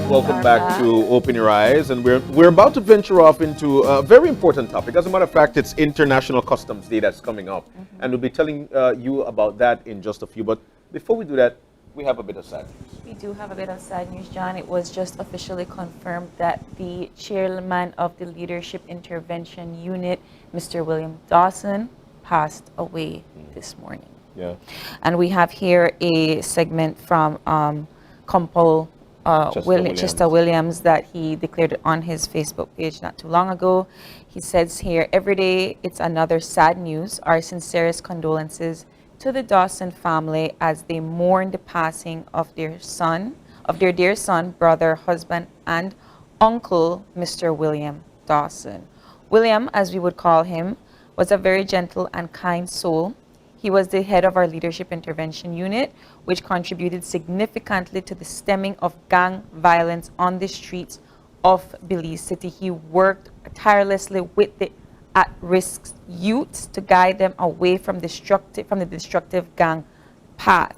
Welcome back to Open Your Eyes, and we're about to venture off into a very important topic. As a matter of fact, it's International Customs Day that's coming up, and we'll be telling you about that in just a few. But before we do that, we have a bit of sad news. We do have a bit of sad news, John. It was just officially confirmed that the chairman of the Leadership Intervention Unit, Mr. William Dawson, passed away this morning. Yeah. And we have here a segment from Chester Williams that he declared on his Facebook page not too long ago. He says here, every day it's another sad news. Our sincerest condolences to the Dawson family as they mourn the passing of their dear son, brother, husband, and uncle, Mr. William Dawson. William, as we would call him, was a very gentle and kind soul. He was the head of our Leadership Intervention Unit, which contributed significantly to the stemming of gang violence on the streets of Belize City. He worked tirelessly with the at-risk youths to guide them away from the destructive gang path.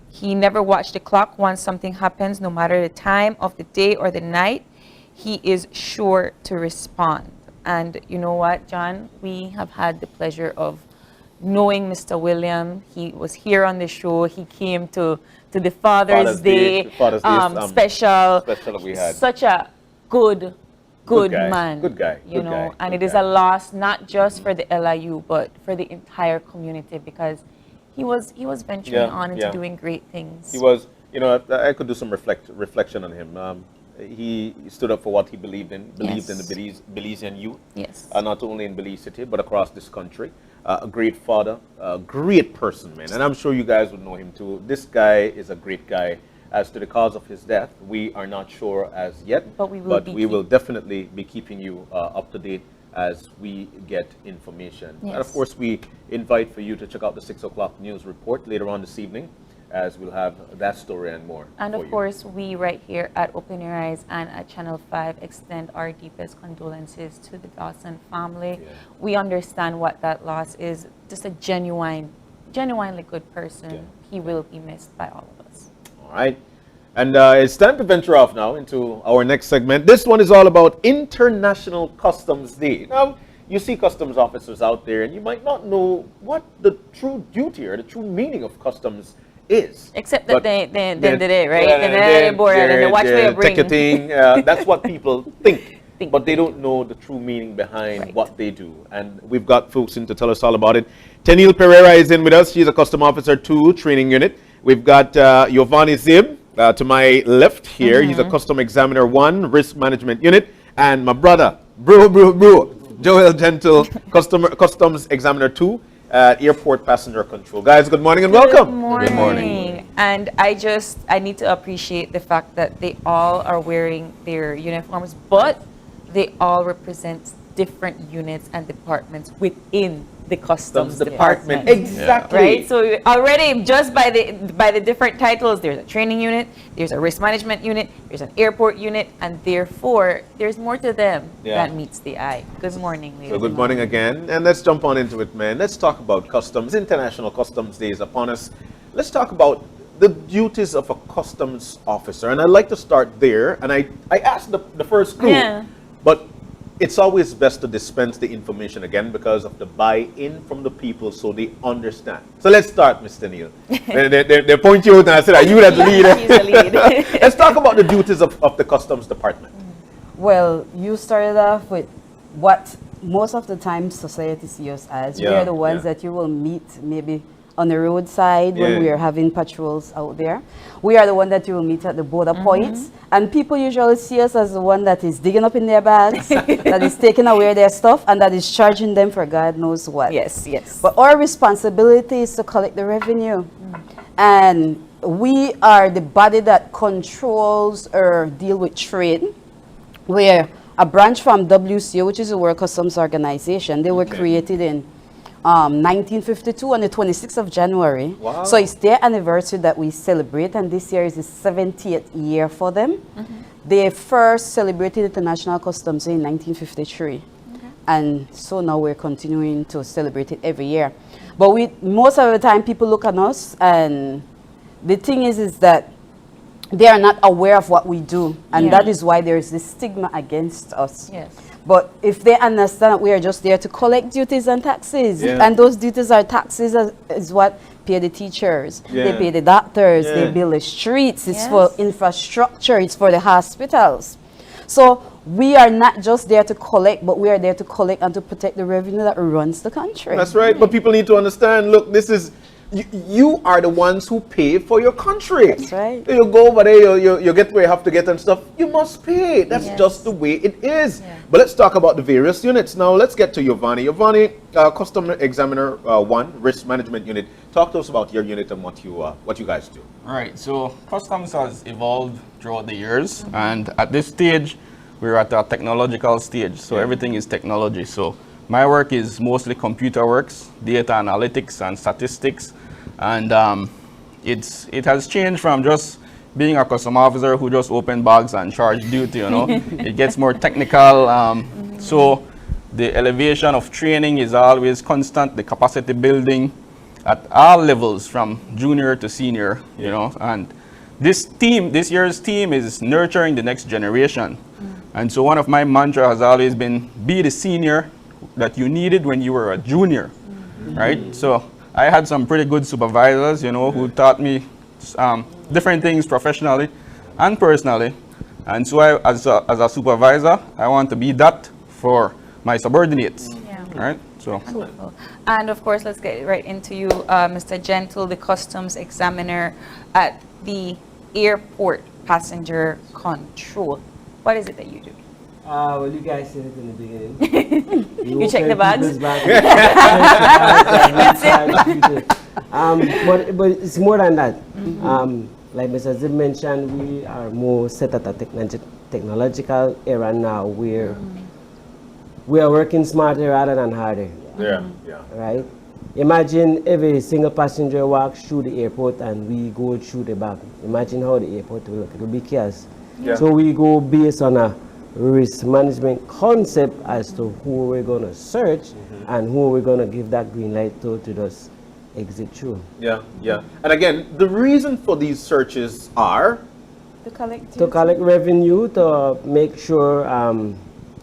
He never watched the clock once something happens, no matter the time of the day or the night. He is sure to respond. And you know what, John? We have had the pleasure of knowing Mr. William. He was here on the show. He came to the Father's Day special that we had. Such a good man. Good guy. You know, and it is a loss not just for the LIU but for the entire community, because he was venturing on into doing great things. He was, you know, I could do some reflection on him. He stood up for what he believed in the Belizean youth. Yes. Not only in Belize City, but across this country. A great father, a great person, man. And I'm sure you guys would know him too. This guy is a great guy. As to the cause of his death, we are not sure as yet, but we will definitely be keeping you up to date as we get information. Yes. And of course, we invite for you to check out the 6 o'clock news report later on this evening, as we'll have that story and more. And of course, we right here at Open Your Eyes and at Channel 5 extend our deepest condolences to the Dawson family. Yeah. We understand what that loss is. Just a genuinely good person. Yeah. He will be missed by all of us. All right. And it's time to venture off now into our next segment. This one is all about International Customs Day. Now, you see customs officers out there, and you might not know what the true duty or the true meaning of customs is. Except that they did it, right? They watch where you bring. Ticketing, that's what people think. But they don't know the true meaning behind what they do. And we've got folks in to tell us all about it. Tennille Perrera is in with us. She's a Custom Officer 2 training unit. We've got Yovani Tzib to my left here. He's a Custom Examiner 1 Risk Management Unit. And my brother, Joel Gentle, Customs Examiner 2. Airport Passenger Control. Guys, good morning and welcome. Good morning. And I need to appreciate the fact that they all are wearing their uniforms, but they all represent different units and departments within the customs department. Exactly. Right? So already just by the different titles, there's a training unit, there's a risk management unit, there's an airport unit, and therefore there's more to them that meets the eye. Good morning, ladies. So good morning again, and let's jump on into it, man. Let's talk about customs. International Customs Day is upon us. Let's talk about the duties of a customs officer, and I'd like to start there. And I asked the first group, but it's always best to dispense the information again because of the buy-in from the people so they understand. So let's start, Mr. Neil. they point you out and I said, are you that leader? He's the lead. Let's talk about the duties of the Customs Department. Well, you started off with what most of the time society sees us as. We are the ones that you will meet maybe on the roadside when we are having patrols out there. We are the one that you will meet at the border points, and people usually see us as the one that is digging up in their bags, that is taking away their stuff, and that is charging them for God knows what. Yes, yes. But our responsibility is to collect the revenue, and we are the body that controls or deal with trade. We're a branch from WCO, which is the World Customs Organization. They were created in 1952 on the 26th of January. Wow. So it's their anniversary that we celebrate, and this year is the 70th year for them. They first celebrated International Customs Day in 1953. And so now we're continuing to celebrate it every year. But most of the time people look at us, and the thing is that they are not aware of what we do, and Yeah. that is why there is this stigma against us. Yes. But if they understand that we are just there to collect duties and taxes, Yeah. and those duties are taxes is what pay the teachers, they Yeah. pay the doctors, Yeah. they build the streets, it's Yes. for infrastructure, it's for the hospitals. So we are not just there to collect, but we are there to collect and to protect the revenue that runs the country. That's right. But people need to understand, look, this is, you are the ones who pay for your country. That's right. You go over there, you get where you have to get and stuff. You must pay. That's Yes. just the way it is. Yeah. But let's talk about the various units. Now, let's get to Yovani. Yovani, Customer Examiner 1, Risk Management Unit. Talk to us about your unit and what you guys do. All right, so customs has evolved throughout the years, and at this stage, we're at a technological stage, so everything is technology. So my work is mostly computer works, data analytics and statistics, and it has changed from just being a custom officer who just open bags and charge duty, you know. It gets more technical, so the elevation of training is always constant, the capacity building at all levels from junior to senior, you know, and this year's team is nurturing the next generation. And so one of my mantra has always been, be the senior that you needed when you were a junior, right? So I had some pretty good supervisors, you know, who taught me different things professionally and personally. And so as a supervisor, I want to be that for my subordinates, right? So. Wonderful. And of course, let's get right into you, Mr. Gentle, the customs examiner at the airport passenger control. What is it that you do? Well, you guys said it in the beginning. You check the bags? But it's more than that. Like Mr. Tzib mentioned, we are more set at a technological era now where we are working smarter rather than harder. Yeah. Right? Imagine every single passenger walks through the airport and we go through the bag. Imagine how the airport will look. It will be chaos. Yeah. So we go based on a risk management concept as to who we're going to search and who we're going to give that green light to just exit through. Yeah. And again, the reason for these searches are To collect revenue, to make sure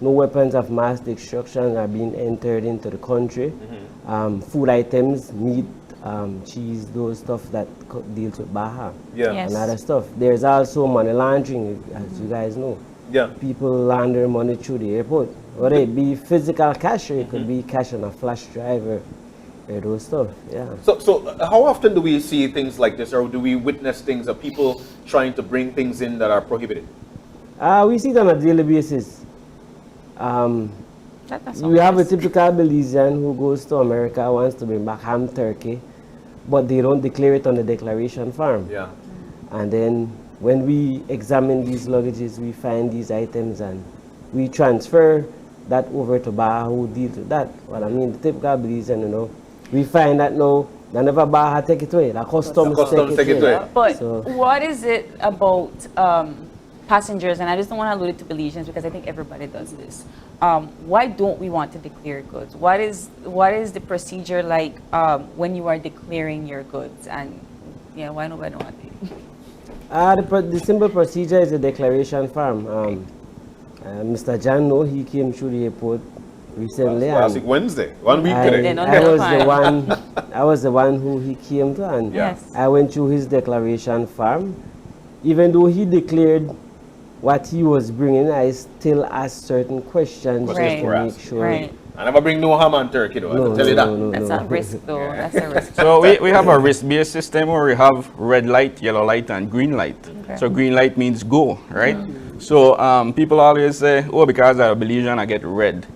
no weapons of mass destruction are being entered into the country. Food items, meat, cheese, those stuff that deals with Baja Yeah. Yes. and other stuff. There's also money laundering, as you guys know. Yeah. People launder money through the airport. Whether it be physical cash or it could be cash on a flash drive or those stuff. Yeah. So how often do we see things like this, or do we witness things of people trying to bring things in that are prohibited? We see it on a daily basis. That's We have a nice. typical Belizean who goes to America, wants to bring back ham turkey, but they don't declare it on the declaration form. Yeah. And then when we examine these luggages, we find these items and we transfer that over to Baja who deals with that. What I mean, the typical Belizean, you know, we find that now, whenever Baja take it away, the customs take it away. But So- what is it about passengers, and I just don't want to allude it to Belizeans because I think everybody does this. Why don't we want to declare goods? What is the procedure like when you are declaring your goods? And why nobody want to? The simple procedure is a declaration form. Mr. Jan, no, he came through the airport recently. Last week, Wednesday, 1 week I, today. I was the one who he came to, and Yes. I went through his declaration form. Even though he declared what he was bringing, I still asked certain questions just Right. to make sure. Right. I never bring no ham and turkey though, I can tell you that. That's a risk, though. That's a risk. So we have a risk-based system where we have red light, yellow light, and green light. Okay. So green light means go, right? So people always say, oh, because I'm a Belizean, I get red.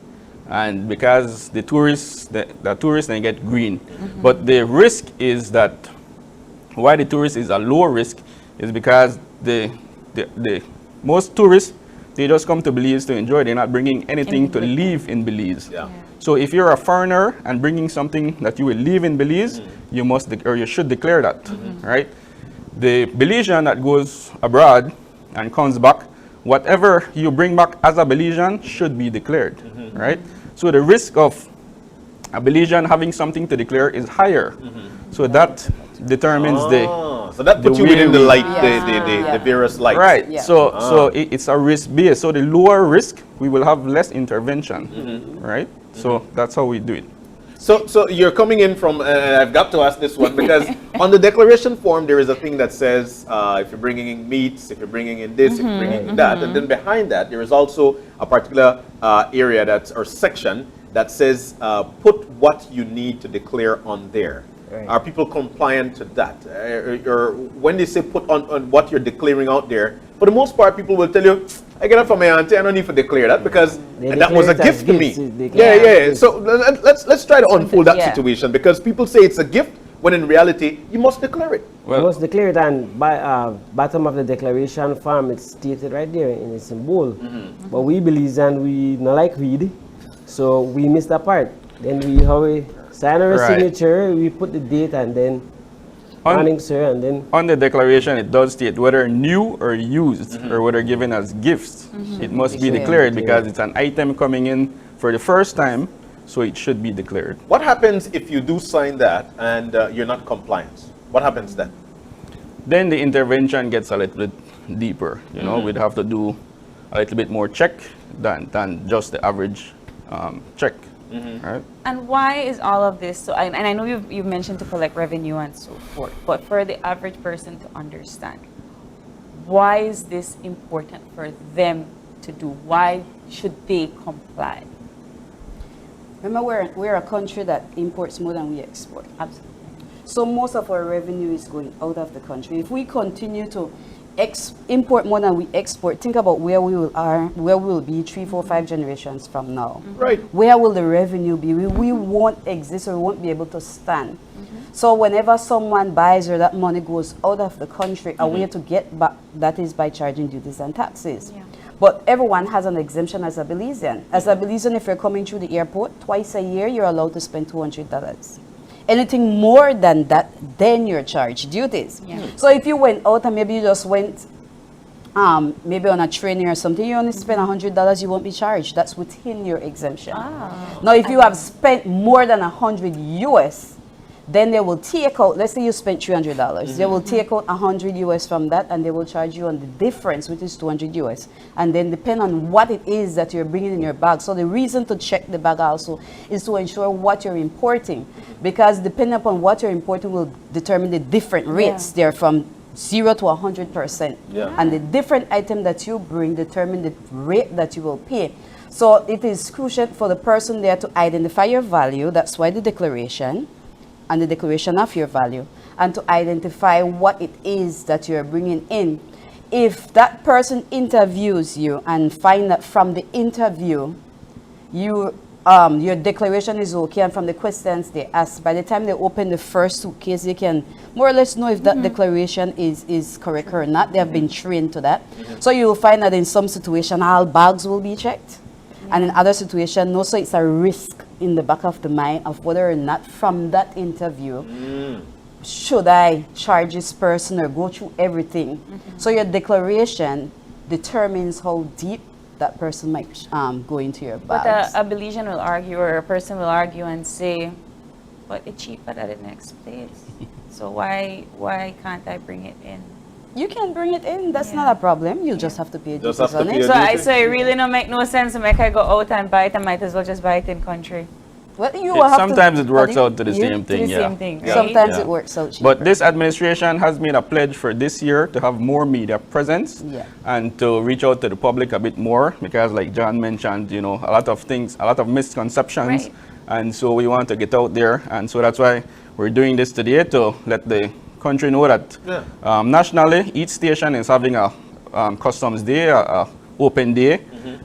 And because the tourists they get green. But the risk is that, why the tourist is a low risk is because the most tourists, they just come to Belize to enjoy. They're not bringing anything to leave in Belize. Yeah. So if you're a foreigner and bringing something that you will leave in Belize, you must or you should declare that, right? The Belizean that goes abroad and comes back, whatever you bring back as a Belizean should be declared, right? So the risk of a Belizean having something to declare is higher. So that determines So that puts you way within the we- light, Yeah. the various lights. Right. Yeah. So it's a risk base. So the lower risk, we will have less intervention. Right. So that's how we do it. So you're coming in from, I've got to ask this one because on the declaration form there is a thing that says if you're bringing in meats, if you're bringing in this, if you're bringing in that, and then behind that there is also a particular area or section that says put what you need to declare on there. Right. Are people compliant to that? Or when they say put on what you're declaring out there, for the most part people will tell you, I get it from my auntie, I don't need to declare that because They that was a declare it as gift to me. gifts. Yeah. So let's try to unfold that Yeah. situation because people say it's a gift when in reality you must declare it. You must declare it, and by bottom of the declaration form, it's stated right there in its symbol. But we believe and we not like read, so we missed that part. Then we sign our Right. signature, we put the date, and then morning, sir, and then On the declaration, it does state whether new or used or whether given as gifts. It must be declared because it's an item coming in for the first time, so it should be declared. What happens if you do sign that and you're not compliant? What happens then? Then the intervention gets a little bit deeper. You know, we'd have to do a little bit more check than just the average check. Right? And why is all of this so? And I know you've mentioned to collect revenue and so forth, but for the average person to understand, why is this important for them to do? Why should they comply? Remember, we're a country that imports more than we export. Absolutely. So most of our revenue is going out of the country. If we continue to import more than we export, think about where we will be 3, 4, 5 generations from now. Right. Where will the revenue be? We won't exist, or we won't be able to stand. So whenever someone buys or that money goes out of the country, a way to get back that is by charging duties and taxes. Yeah. But everyone has an exemption as a Belizean. As a Belizean, if you're coming through the airport twice a year, you're allowed to spend $200. Anything more than that, then you're charged duties. Yeah. So if you went out and maybe you just went maybe on a training or something, you only spend $100, you won't be charged. That's within your exemption. Now, if you have spent more than 100 US, then they will take out, let's say you spent $300, they will take out 100 US from that and they will charge you on the difference, which is 200 US. And then depend on what it is that you're bringing in your bag. So the reason to check the bag also is to ensure what you're importing, because depending upon what you're importing will determine the different rates. Yeah. They're from 0 to 100%. Yeah. And the different item that you bring determine the rate that you will pay. So it is crucial for the person there to identify your value. That's why the declaration and the declaration of your value, and to identify what it is that you're bringing in. If that person interviews you and find that from the interview you your declaration is okay, and from the questions they ask, by the time they open the first suitcase, they can more or less know if that declaration is correct or not. They have been trained to that. So you will find that in some situation all bags will be checked, and in other situation no. So it's a risk in the back of the mind of whether or not from that interview should I charge this person or go through everything. So your declaration determines how deep that person might go into your But bags. a Belizean will argue, or a person will argue and say, but it's cheaper at the next place. So why can't I bring it in? You can bring it in, that's not a problem. You just have to pay Just duties have to on pay it. a So it really don't make no sense to make I go out and buy it. I might as well just buy it in country. Well, you will have Sometimes to, it works out to the same thing, the yeah. same thing, Yeah. right? Sometimes Yeah. it works out cheaper. But this administration has made a pledge for this year to have more media presence and to reach out to the public a bit more, because like John mentioned, you know, a lot of misconceptions. Right. And so we want to get out there. And so that's why we're doing this today, to let the country know that nationally, each station is having a customs day, a open day,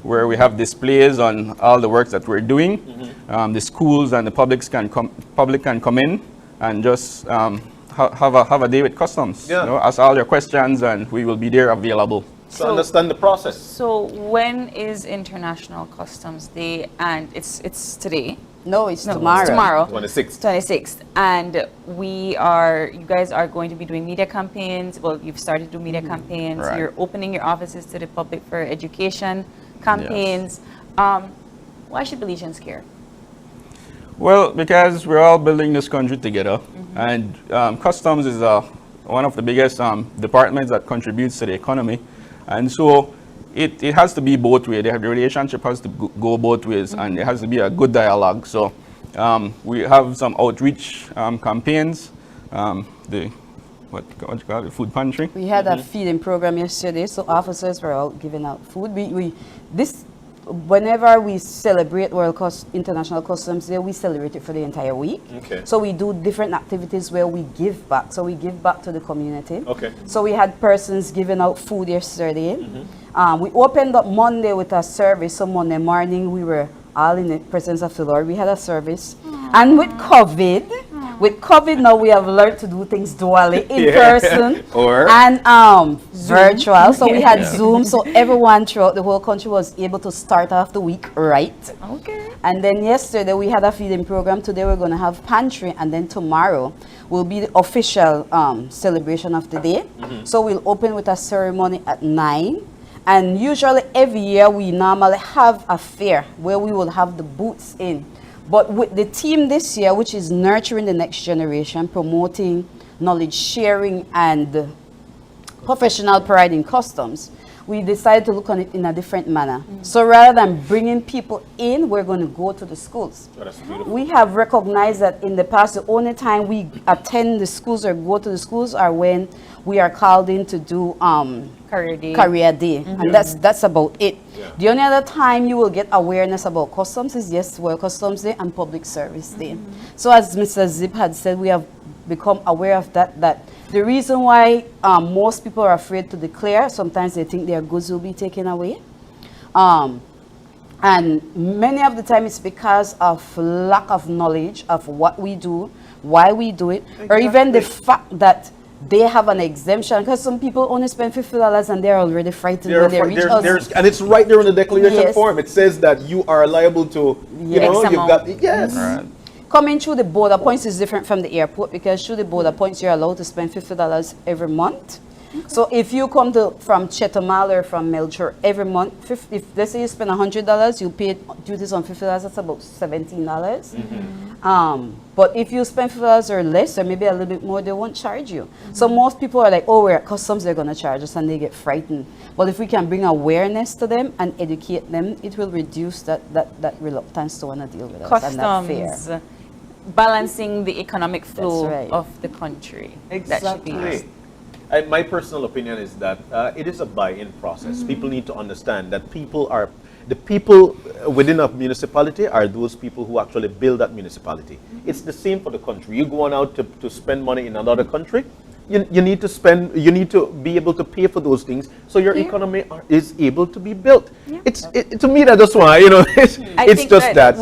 where we have displays on all the work that we're doing. The schools and the public can come in and just have a day with customs. Yeah. You know, ask all your questions, and we will be there available. To understand the process. So when is International Customs Day? And it's today. no, it's No, tomorrow. it's tomorrow. 26th. 26th. And you guys are going to be doing media campaigns. Well, you've started to do media campaigns. Right. You're opening your offices to the public for education campaigns. Why should Belizeans care? Well, because we're all building this country together, and customs is a one of the biggest departments that contributes to the economy. And so it has to be both ways. The relationship has to go both ways, and there has to be a good dialogue. So we have some outreach campaigns, what you call it, food pantry. We had a feeding program yesterday, so officers were out giving out food. Whenever we celebrate International Customs Day, we celebrate it for the entire week. Okay. So we do different activities where we give back. So we give back to the community. Okay. So we had persons giving out food yesterday. We opened up Monday with a service. So Monday morning, we were all in the presence of the Lord. We had a service. And with COVID now, we have learned to do things dually, in person and virtual. So we had Zoom. So everyone throughout the whole country was able to start off the week right. Okay. And then yesterday we had a feeding program. Today we're going to have pantry, and then tomorrow will be the official celebration of the day. So we'll open with a ceremony at 9. And usually every year we normally have a fair where we will have the booths in. But with the theme this year, which is nurturing the next generation, promoting knowledge sharing and professional pride in customs, we decided to look on it in a different manner. So rather than bringing people in, we're going to go to the schools. Oh, that's beautiful. We have recognized that in the past, the only time we attend the schools or go to the schools are when we are called in to do career day. And that's about it. Yeah. The only other time you will get awareness about customs is World Customs Day and Public Service Day. So as Mr. Tzib had said, we have become aware of that the reason why most people are afraid to declare, sometimes they think their goods will be taken away. And many of the time it's because of lack of knowledge of what we do, why we do it, or even the fact that they have an exemption, because some people only spend $50 and they're already frightened when they reach us. And it's right there in the declaration Yes. form. It says that you are liable to, you know, X you've amount. got, yes. Right. Coming through the border points is different from the airport, because through the border points you're allowed to spend $50 every month. So if you come from Chetumal or from Melchor every month, if let's say you spend $100, you pay duties on $50, that's about $17. But if you spend $50 or less, or maybe a little bit more, they won't charge you. So most people are like, oh, we're at customs, they're going to charge us, and they get frightened. But if we can bring awareness to them and educate them, it will reduce that reluctance to want to deal with us and that fear. Customs, balancing the economic flow That's right. of the country. That should be Exactly. My personal opinion is that it is a buy-in process. People need to understand that the people within a municipality are those people who actually build that municipality. It's the same for the country. You go on out to spend money in another country, you need to be able to pay for those things so your economy is able to be built. To me, that's just why, you know, it's just that.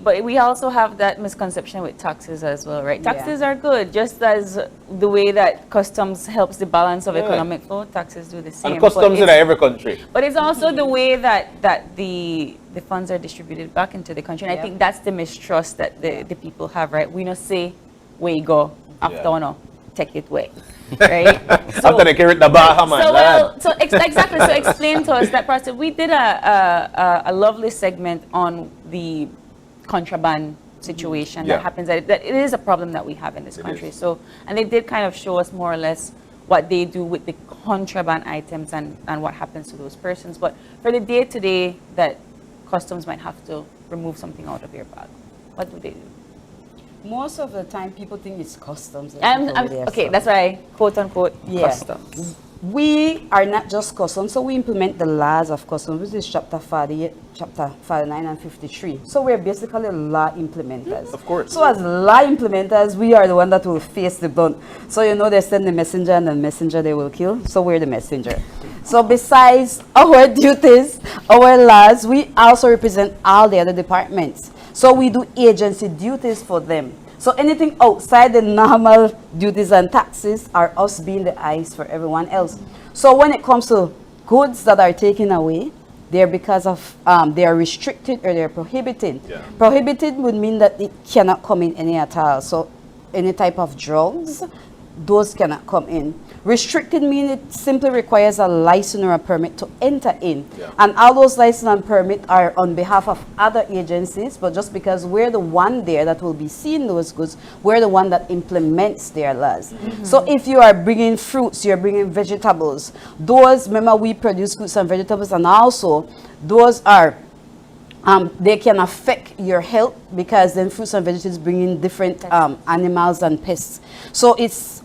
But we also have that misconception with taxes as well, right? Taxes are good, just as the way that customs helps the balance of economic flow, taxes do the same. And customs in every country. But it's also the way that the funds are distributed back into the country. And I think that's the mistrust that the people have, right? We don't say, where you go, after no, take it away. Right? After they carry the Bahamas. Exactly. So explain to us that process. We did a lovely segment on the contraband situation that happens. That it is a problem that we have in this country. So, and they did kind of show us more or less what they do with the contraband items and what happens to those persons. But for the day-to-day that customs might have to remove something out of your bag, what do they do? Most of the time, people think it's customs. Okay, that's why, quote unquote, customs. We are not just customs, so we implement the laws of customs, which is chapter 48, chapter 49, and 53. So we're basically law implementers. Of course. So as law implementers, we are the one that will face the blunt. So you know they send the messenger, and the messenger they will kill. So we're the messenger. So besides our duties, our laws, we also represent all the other departments. So we do agency duties for them. So anything outside the normal duties and taxes are us being the eyes for everyone else. So when it comes to goods that are taken away, they're because of, they are restricted or they're prohibited. Yeah. Prohibited would mean that it cannot come in any at all. So any type of drugs, those cannot come in. Restricted means it simply requires a license or a permit to enter in. Yeah. And all those license and permit are on behalf of other agencies, but just because we're the one there that will be seeing those goods, we're the one that implements their laws. So if you are bringing fruits, you're bringing vegetables, those, remember we produce fruits and vegetables, and also those are they can affect your health, because then fruits and vegetables bring in different animals and pests. So it's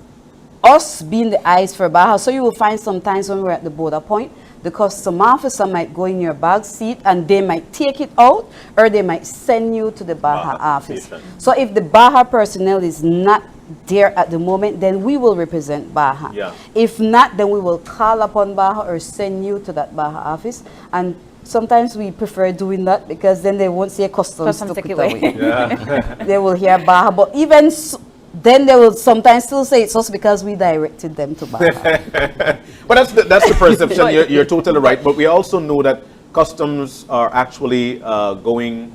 us being the eyes for Baja. So you will find sometimes when we're at the border point, the custom officer might go in your bag seat and they might take it out, or they might send you to the Baja office. station. So if the Baja personnel is not there at the moment, then we will represent Baja. Yeah. If not, then we will call upon Baja or send you to that Baja office. And sometimes we prefer doing that, because then they won't say customs took it away. Yeah. They will hear Baja, but even then they will sometimes still say it's us because we directed them to Baja. But that's the perception. You're totally right. But we also know that customs are actually going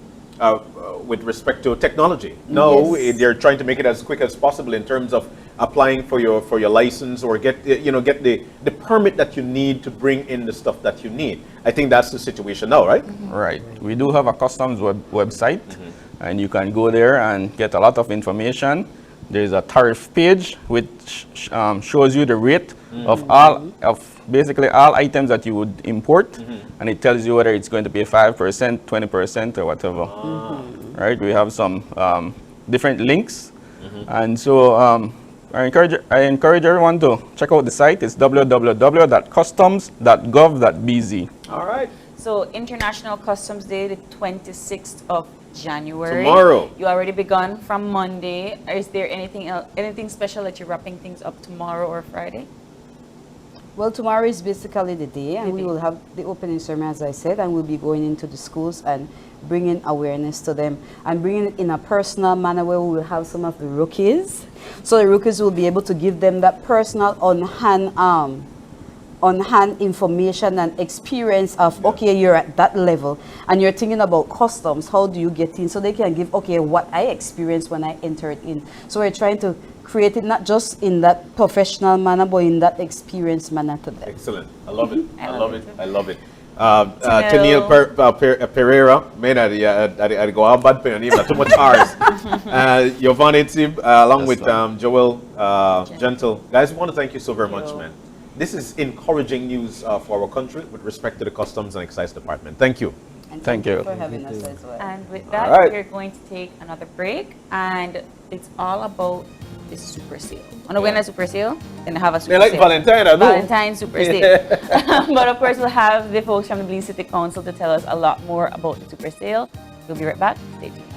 with respect to technology. No, Yes. they're trying to make it as quick as possible in terms of applying for your license, or get the permit that you need to bring in the stuff that you need. I think that's the situation now, right? Right. We do have a customs website, and you can go there and get a lot of information. There's a tariff page which shows you the rate of basically all items that you would import, and it tells you whether it's going to be 5%, 20%, or whatever. Right? We have some different links, and so I encourage everyone to check out the site. It's www.customs.gov.bz. All right. So International Customs Day, the 26th of January. Tomorrow. You already begun from Monday. Is there anything else, anything special that you're wrapping things up tomorrow or Friday? Well, tomorrow is basically the day, and we will have the opening ceremony, as I said, and we'll be going into the schools and bringing awareness to them, and bringing it in a personal manner where we will have some of the rookies. So the rookies will be able to give them that personal on-hand information and experience of, okay, you're at that level and you're thinking about customs, how do you get in? So they can give, okay, what I experienced when I entered in. So we're trying to create it not just in that professional manner, but in that experience manner to them. Excellent. I love it. I love it. too. I love it. Tennille Perrera, man, I go out bad pain, even too much R's. Yovani, Tzib, along with Joel Gentle. Guys, we want to thank you so very much, man. This is encouraging news for our country with respect to the Customs and Excise Department. Thank you. And Thank you for having us as well. And with that, All right. we're going to take another break, and it's all about the super sale. On a winner super sale, then have a super They like sale. Valentine, I know. Valentine super sale. But of course, we'll have the folks from the Belize City Council to tell us a lot more about the super sale. We'll be right back. Stay tuned.